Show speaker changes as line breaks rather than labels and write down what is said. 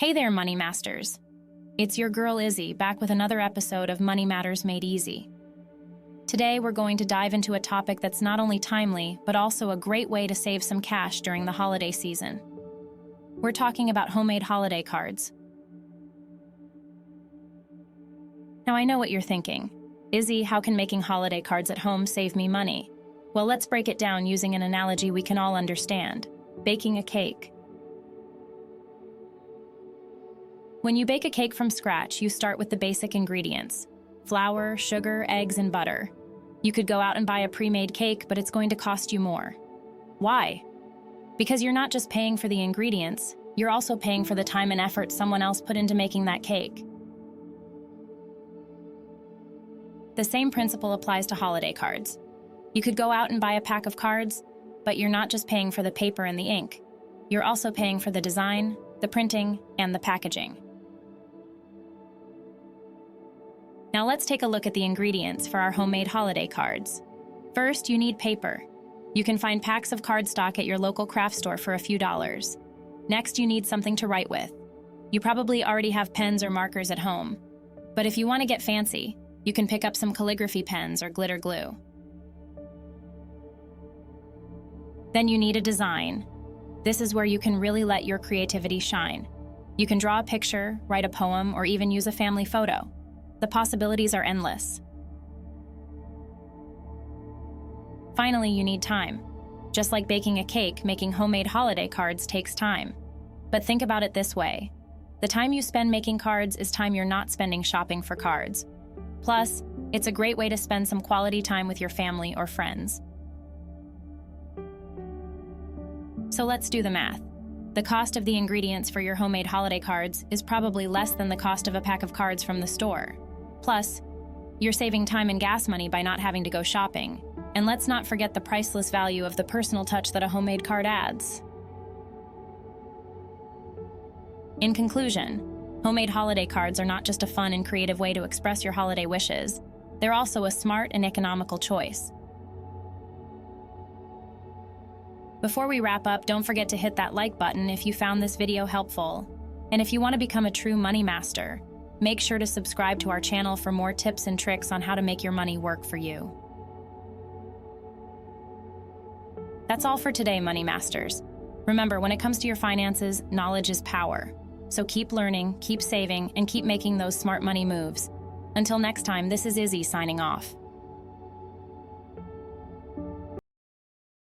Hey there, Money Masters. It's your girl Izzy back with another episode of Money Matters Made Easy. Today, we're going to dive into a topic that's not only timely, but also a great way to save some cash during the holiday season. We're talking about homemade holiday cards. Now, I know what you're thinking. Izzy, how can making holiday cards at home save me money? Well, let's break it down using an analogy we can all understand: baking a cake. When you bake a cake from scratch, you start with the basic ingredients: flour, sugar, eggs, and butter. You could go out and buy a pre-made cake, but it's going to cost you more. Why? Because you're not just paying for the ingredients, you're also paying for the time and effort someone else put into making that cake. The same principle applies to holiday cards. You could go out and buy a pack of cards, but you're not just paying for the paper and the ink. You're also paying for the design, the printing, and the packaging. Now let's take a look at the ingredients for our homemade holiday cards. First, you need paper. You can find packs of cardstock at your local craft store for a few dollars. Next, you need something to write with. You probably already have pens or markers at home. But if you want to get fancy, you can pick up some calligraphy pens or glitter glue. Then you need a design. This is where you can really let your creativity shine. You can draw a picture, write a poem, or even use a family photo. The possibilities are endless. Finally, you need time. Just like baking a cake, making homemade holiday cards takes time. But think about it this way: the time you spend making cards is time you're not spending shopping for cards. Plus, it's a great way to spend some quality time with your family or friends. So let's do the math. The cost of the ingredients for your homemade holiday cards is probably less than the cost of a pack of cards from the store. Plus, you're saving time and gas money by not having to go shopping. And let's not forget the priceless value of the personal touch that a homemade card adds. In conclusion, homemade holiday cards are not just a fun and creative way to express your holiday wishes. They're also a smart and economical choice. Before we wrap up, don't forget to hit that like button if you found this video helpful. And if you want to become a true money master, make sure to subscribe to our channel for more tips and tricks on how to make your money work for you. That's all for today, Money Masters. Remember, when it comes to your finances, knowledge is power. So keep learning, keep saving, and keep making those smart money moves. Until next time, this is Izzy signing off.